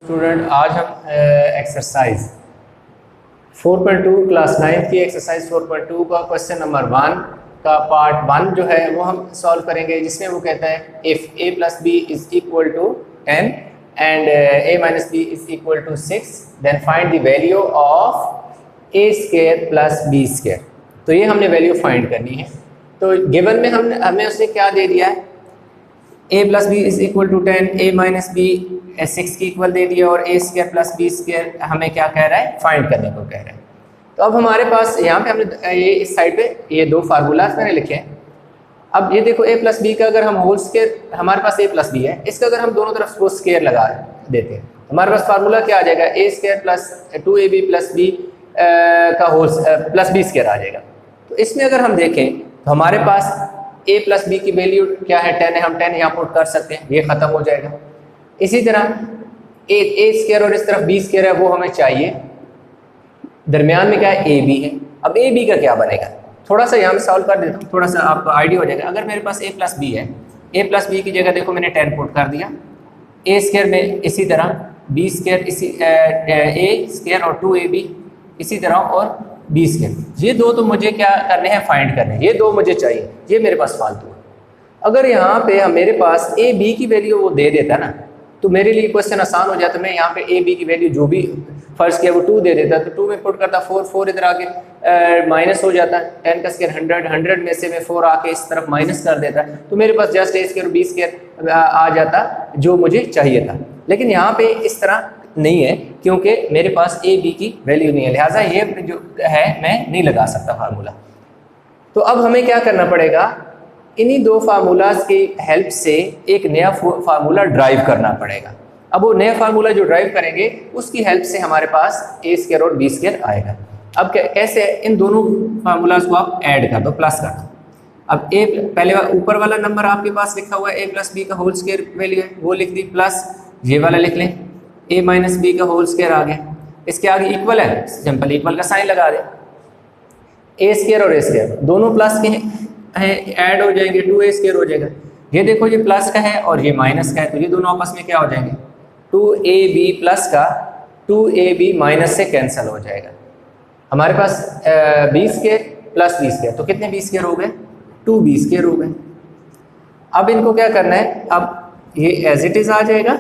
Student आज हम exercise 4.2 class 9 की एक्सरसाइज 4.2 का क्वेश्चन नंबर 1 का पार्ट 1 जो है वो हम सॉल्व करेंगे, जिसमें वो कहता है if a plus B is equal to 10 and a minus B is equal to 6 then find the value of a square plus B square. तो ये हमने वैल्यू फाइंड करनी है। तो गिवन में हमें उसने क्या दे दिया है, a plus B is equal to 10, a minus B 6 की इक्वल दे दिया और a square plus B square हमें क्या कह रहा है, फाइंड करने को कह रहा है। तो अब हमारे पास यहाँ पे हमने ये इस साइड पे ये दो फार्मूलाज मैंने लिखे हैं। अब ये देखो a प्लस बी का अगर हम होल स्क्वायर, हमारे पास a प्लस बी है, इसका अगर हम दोनों तरफ को स्क्वायर लगा देते हैं हमारे पास फार्मूला क्या आ जाएगा, a square plus 2ab plus B का होल प्लस बी स्क्वायर आ जाएगा। तो इसमें अगर हम देखें तो हमारे पास a प्लस बी की वैल्यू क्या है, 10 है, हम 10 यहाँ पुट कर सकते हैं, ये ख़त्म हो जाएगा। इसी तरह a स्क्वायर और इस तरफ b स्क्वायर है वो हमें चाहिए, दरमियान में क्या है a b है। अब a b का क्या बनेगा, थोड़ा सा यहाँ में सॉल्व कर देता हूँ, थोड़ा सा आपको आइडिया हो जाएगा। अगर मेरे पास a प्लस बी है, a प्लस बी की जगह देखो मैंने 10 पुट कर दिया, a स्क्वायर में इसी तरह b स्क्वायर इसी a स्क्वायर और 2ab इसी तरह और बी स्क्वायर, ये दो तो मुझे क्या करने हैं, फाइंड करने हैं, ये दो मुझे चाहिए, ये मेरे पास फालतू है। अगर यहाँ पे हम मेरे पास ए बी की वैल्यू वो दे देता ना तो मेरे लिए क्वेश्चन आसान हो जाता। मैं यहाँ पे ए बी की वैल्यू जो भी फर्स्ट किया वो 2 दे देता, तो 2 में पुट करता 4 इधर आके माइनस हो जाता है, 10 का स्क्वायर 100 में से मैं 4 आके इस तरफ माइनस कर देता, तो मेरे पास just A square B square आ जाता जो मुझे चाहिए था। लेकिन यहाँ पे इस तरह नहीं है क्योंकि मेरे पास ए बी की वैल्यू नहीं है, लिहाजा ये जो है मैं नहीं लगा सकता फार्मूला। तो अब हमें क्या करना पड़ेगा, इन्हीं दो फार्मूलाज की हेल्प से एक नया फार्मूला ड्राइव करना पड़ेगा। अब वो नया फार्मूला जो ड्राइव करेंगे उसकी हेल्प से हमारे पास ए स्क्वायर और बी स्क्वायर आएगा। अब कैसे, इन दोनों फार्मूलाज को आप ऐड कर दो, प्लस कर दो। अब ए पहले ऊपर वाला नंबर आपके पास लिखा हुआ है ए प्लस बी का होल स्क्वायर वैल्यू है, वो लिख दी, प्लस ये वाला लिख लें a माइनस बी का होल स्क्वायर आ गया, इसके आगे इक्वल है, सिंपल इक्वल का साइन लगा दे, a स्क्वायर और a स्क्वायर दोनों प्लस के हैं, ऐड हो जाएंगे, 2a स्क्वायर हो जाएगा। ये देखो ये प्लस का है और ये माइनस का है, तो ये दोनों आपस में क्या हो जाएंगे, 2ab प्लस का 2ab माइनस से कैंसिल हो जाएगा। हमारे पास b square plus b square, तो कितने b स्क्वायर हो गए, 2b स्क्वायर हो गए। अब इनको क्या करना है, अब ये एज इट इज आ जाएगा,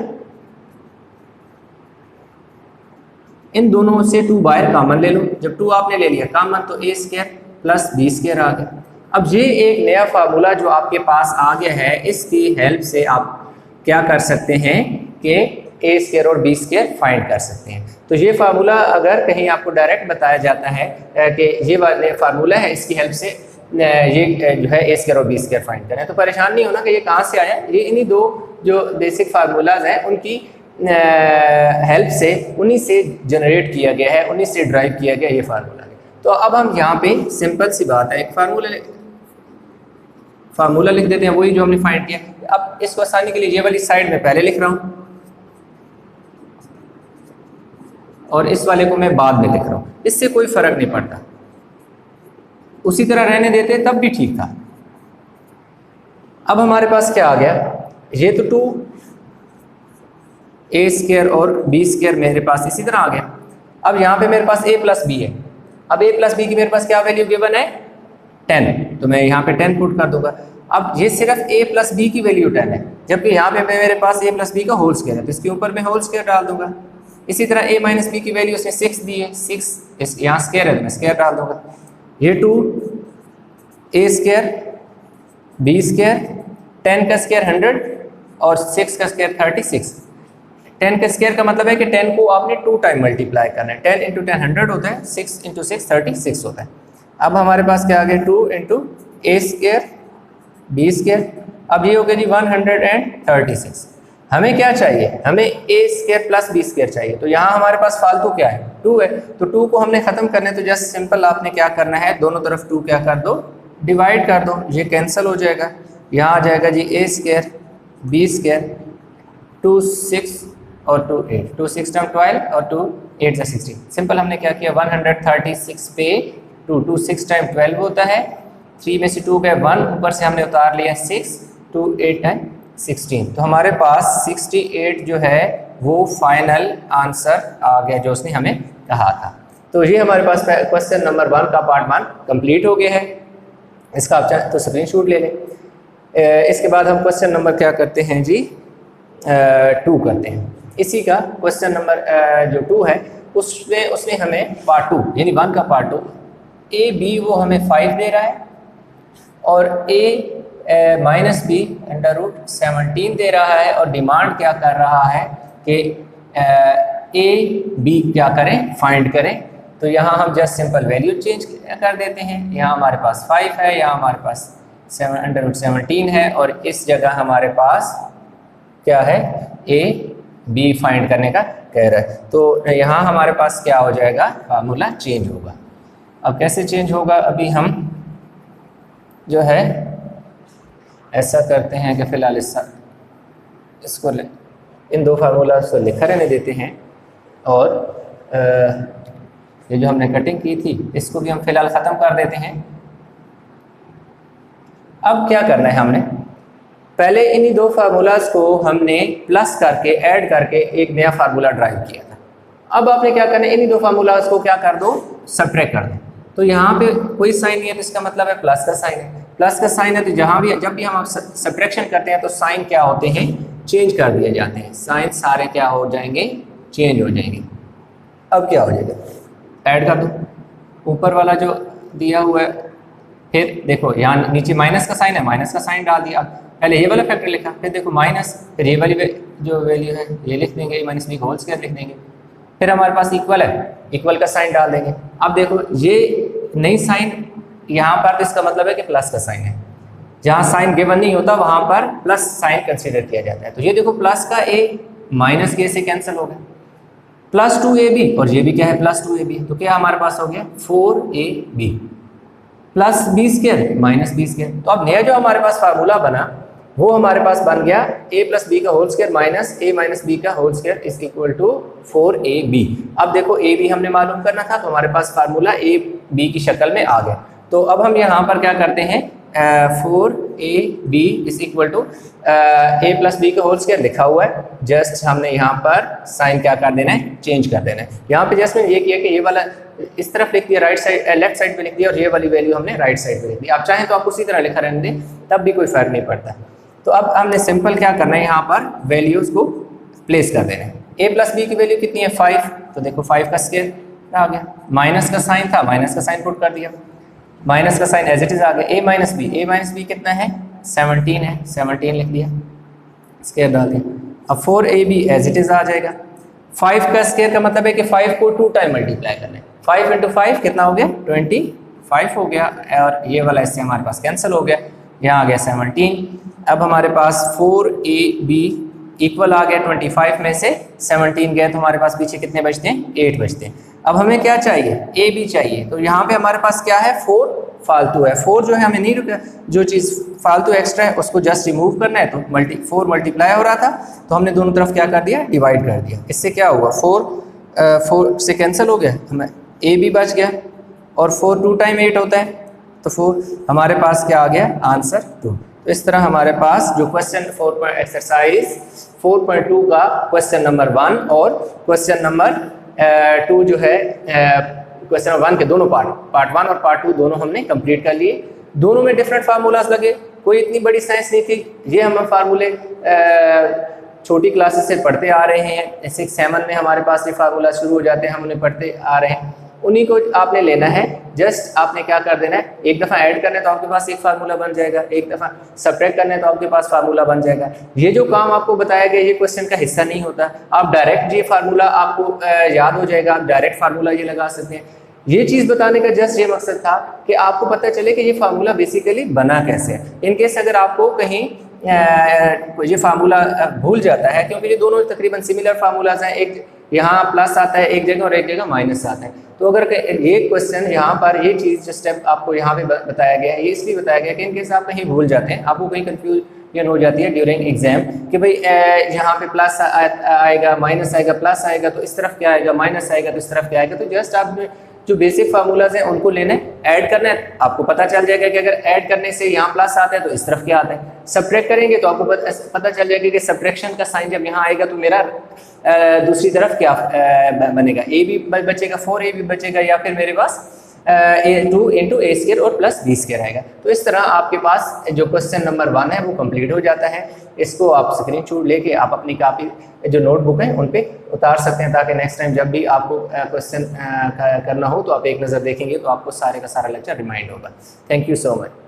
इन दोनों से 2 बाहर कॉमन ले लो, जब 2 आपने ले लिया कॉमन तो a square plus B square आ गया। अब ये एक नया फार्मूला जो आपके पास आ गया है, इसकी हेल्प से आप क्या कर सकते हैं कि a स्क्वायर और बी स्क्वायर फाइंड कर सकते हैं। तो ये फार्मूला अगर कहीं आपको डायरेक्ट बताया जाता है कि ये वाला फार्मूला है, इसकी हेल्प से ये जो है a स्क्वायर और बी स्क्वायर फाइंड करें, तो परेशान नहीं होना कि ये कहाँ से आया। ये इन्हीं दो जो बेसिक फार्मूलाज हैं उनकी हेल्प से, उन्हीं से जनरेट किया गया है, उन्हीं से ड्राइव किया गया ये फार्मूला। तो अब हम यहाँ पे सिंपल सी बात है, एक फार्मूला लिख देते हैं, वही जो हमने फाइंड किया। अब इसको आसानी के लिए ये वाली साइड में पहले लिख रहा हूँ और इस वाले को मैं बाद में लिख रहा हूँ, इससे कोई फर्क नहीं पड़ता, उसी तरह रहने देते तब भी ठीक था। अब हमारे पास क्या आ गया, ये तो 2a स्क्वायर और b स्क्वायर मेरे पास इसी तरह आ गया। अब यहाँ पे मेरे पास a प्लस बी है, अब a प्लस बी की मेरे पास क्या वैल्यू गिवन है, 10, तो मैं यहाँ पे 10 पुट कर दूंगा। अब ये सिर्फ a प्लस बी की वैल्यू 10 है, जबकि यहाँ पे मेरे पास a प्लस बी का होल स्क्वायर है, तो इसके ऊपर मैं होल स्क्वायर डाल दूंगा। इसी तरह a माइनस बी की वैल्यू उसने 6 दी है, 6 यहाँ स्क्वायर है तो मैं स्क्वायर डाल दूंगा। ये 2a स्क्वायर b स्क्वायर, 10 का स्क्वायर 100 और 6 का स्क्वायर 36। 10 का स्क्वायर का मतलब है कि 10 को आपने 2 टाइम मल्टीप्लाई करना है, 10 इंटू 10 100 होता है, 6 इंटू 6 36 होता है। अब हमारे पास क्या आ गया, 2 into a square b square. अब ये हो गया जी 136। हमें क्या चाहिए, हमें a square plus b square चाहिए। तो यहाँ हमारे पास फालतू क्या है, 2 है, तो 2 को हमने ख़त्म करना है, तो जस्ट सिंपल आपने क्या करना है, दोनों तरफ 2 क्या कर दो, डिवाइड कर दो, ये कैंसिल हो जाएगा। यहाँ आ जाएगा जी a स्क्वायर b स्क्वायर, 2 6 और 2 8, 2 6 टाइम 12 और 2 8 16। सिंपल हमने क्या किया, 136 पे 2 6 टाइम 12 होता है, 3 में से 2 गए 1, ऊपर से हमने उतार लिया 6, 2 8 टाइम 16, तो हमारे पास 68 जो है वो फाइनल आंसर आ गया जो उसने हमें कहा था। तो ये हमारे पास क्वेश्चन नंबर 1 का पार्ट 1 कंप्लीट हो गया है। इसका आप चाहें तो स्क्रीनशॉट ले लें। इसके बाद हम क्वेश्चन नंबर क्या करते हैं जी 2 करते हैं। इसी का क्वेश्चन नंबर जो 2 है उसमें हमें पार्ट 2 यानी 1 का पार्ट 2 ए बी वो हमें 5 दे रहा है और a माइनस बी √17 दे रहा है और डिमांड क्या कर रहा है कि ए बी क्या करें, फाइंड करें। तो यहाँ हम जस्ट सिंपल वैल्यू चेंज कर देते हैं। यहाँ हमारे पास 5 है, यहाँ हमारे पास √17 है और इस जगह हमारे पास क्या है ए बी फाइंड करने का कह रहा है। तो यहाँ हमारे पास क्या हो जाएगा, फार्मूला चेंज होगा। अब कैसे चेंज होगा, अभी हम जो है ऐसा करते हैं कि फ़िलहाल इसको इन 2 फार्मूला को लिखा रहने देते हैं और ये जो हमने कटिंग की थी इसको भी हम फ़िलहाल ख़त्म कर देते हैं। अब क्या करना है, हमने पहले इन्हीं 2 फार्मूलाज को हमने प्लस करके ऐड करके एक नया फार्मूला ड्राइव किया था। अब आपने क्या करना है, इन्हीं 2 फार्मूलाज को क्या कर दो, सब्ट्रैक्ट कर दो। तो यहाँ पे कोई साइन नहीं है तो इसका मतलब है प्लस का साइन है। प्लस का साइन है तो जब भी हम सब्ट्रैक्शन करते हैं तो साइन क्या होते हैं, चेंज कर दिए जाते हैं। साइन सारे क्या हो जाएंगे, चेंज हो जाएंगे। अब क्या हो जाएगा, ऐड कर दो ऊपर वाला जो दिया हुआ है, फिर देखो यहाँ नीचे माइनस का साइन है, माइनस का साइन डाल दिया। पहले ये वाला फैक्टर लिखा, फिर देखो माइनस, फिर ये वाली जो वैल्यू है ये लिख देंगे, माइनस बी होल स्क्वायर लिख देंगे। फिर हमारे पास इक्वल है, इक्वल का साइन डाल देंगे। अब देखो ये नई साइन यहाँ पर, तो इसका मतलब है कि प्लस का साइन है। जहाँ साइन गिवन नहीं होता वहाँ पर प्लस साइन कंसीडर किया जाता है। तो ये देखो प्लस का ए माइनस के से कैंसिल हो गया, प्लस 2ab और ये भी क्या है प्लस 2ab। तो क्या हमारे पास हो गया 4ab plus B square minus B square. तो अब नया जो हमारे पास फार्मूला बना वो हमारे पास बन गया a प्लस बी का whole square minus a minus B का whole square is equal to 4ab। अब देखो a b हमने मालूम करना था तो हमारे पास फार्मूला a b की शक्ल में आ गया। तो अब हम यहाँ पर क्या करते हैं, 4ab is equal to a plus B का होल स्क्वायर लिखा हुआ है, जस्ट हमने यहाँ पर साइन क्या कर देना है, चेंज कर देना है। यहाँ पे जस्ट मैंने ये किया कि ये वाला इस तरफ लिख दिया, राइट साइड लेफ्ट साइड पे लिख दिया और ये वाली वैल्यू हमने राइट साइड पे लिख दी। आप चाहें तो आप उसी तरह लिखा रहने दें, तब भी कोई फर्क नहीं पड़ता। तो अब हमने सिंपल क्या करना है, यहाँ पर वैल्यूज को प्लेस कर देना है। a प्लस बी की वैल्यू कितनी है 5, तो देखो 5 का स्क्वायर आ गया, माइनस का साइन था माइनस का साइन पुट कर दिया, माइनस का साइन एज इट इज आ गया। a माइनस बी कितना है 17 है, 17 लिख दिया, स्क्वायर डाल दिया। अब 4ab एज इट इज आ जाएगा। 5 का स्क्वायर का मतलब है कि 5 को 2 टाइम मल्टीप्लाई करना है। 5 × 5 कितना हो गया 25 हो गया और ये वाला इससे हमारे पास कैंसिल हो गया, यहाँ आ गया 17। अब हमारे पास 4ab इक्वल आ गया 25 में से 17 गए तो हमारे पास पीछे कितने बचते हैं 8 बचते हैं। अब हमें क्या चाहिए, ए बी चाहिए। तो यहाँ पे हमारे पास क्या है 4 फालतू है, 4 जो है हमें नहीं रुका, जो चीज़ फालतू एक्स्ट्रा है उसको जस्ट रिमूव करना है। तो 4 मल्टीप्लाई हो रहा था तो हमने दोनों तरफ क्या कर दिया, डिवाइड कर दिया। इससे क्या हुआ 4 से कैंसिल हो गया, हमें ए बी बच गया और 4 2 टाइम 8 होता है तो 4 हमारे पास क्या आ गया आंसर 2। तो इस तरह हमारे पास जो क्वेश्चन एक्सरसाइज 4.2 का क्वेश्चन नंबर 1 और क्वेश्चन नंबर 2 जो है क्वेश्चन नंबर 1 के दोनों पार्ट 1 और पार्ट 2 दोनों हमने कंप्लीट कर लिए। दोनों में डिफरेंट फार्मूलाज लगे, कोई इतनी बड़ी साइंस नहीं थी। ये हम फार्मूले छोटी क्लासेस से पढ़ते आ रहे हैं, 6 7 में हमारे पास ये फार्मूला शुरू हो जाते हैं, हम उन्हें पढ़ते आ रहे हैं। उन्हीं को आपने लेना है, जस्ट आपने क्या कर देना है, एक दफ़ा ऐड करना है तो आपके पास एक फार्मूला बन जाएगा, एक दफ़ा सब्ट्रैक्ट करना है तो आपके पास फार्मूला बन जाएगा। ये जो काम आपको बताया गया ये क्वेश्चन का हिस्सा नहीं होता, आप डायरेक्ट ये फार्मूला आपको याद हो जाएगा, आप डायरेक्ट फार्मूला ये लगा सकते हैं। ये चीज़ बताने का जस्ट ये मकसद था कि आपको पता चले कि ये फार्मूला बेसिकली बना कैसे है। इनकेस अगर आपको कहीं ये फार्मूला भूल जाता है, क्योंकि ये दोनों तकरीबन सिमिलर फार्मूलाज हैं, एक यहाँ प्लस आता है एक जगह और एक जगह माइनस आता है। तो अगर ये क्वेश्चन यहाँ पर ये चीज़ जो स्टेप आपको यहाँ पे बताया गया है, ये इसलिए बताया गया कि इनकेस आप कहीं भूल जाते हैं, आपको कहीं कन्फ्यूजन हो जाती है ड्यूरिंग एग्जाम कि भाई यहाँ पे प्लस आएगा माइनस आएगा, प्लस आएगा तो इस तरफ क्या आएगा, माइनस आएगा तो इस तरफ क्या आएगा। तो जस्ट आप जो बेसिक फार्मूलाज हैं उनको लेने ऐड करना है, आपको पता चल जाएगा कि अगर ऐड करने से यहाँ प्लस आता है तो इस तरफ क्या आता है। सब्ट्रैक्ट करेंगे तो आपको पता चल जाएगा कि सब्ट्रैक्शन का साइन जब यहाँ आएगा तो मेरा दूसरी तरफ क्या बनेगा, ए भी बचेगा, 4a भी बचेगा, या फिर मेरे पास 2 इंटू ए स्केयर और प्लस बी स्केयर आएगा। तो इस तरह आपके पास जो क्वेश्चन नंबर 1 है वो कंप्लीट हो जाता है। इसको आप स्क्रीनशॉट लेके आप अपनी कापी जो नोटबुक है उन पे उतार सकते हैं, ताकि नेक्स्ट टाइम जब भी आपको क्वेश्चन करना हो तो आप एक नज़र देखेंगे तो आपको सारे का सारा लेक्चर रिमाइंड होगा। Thank you so much.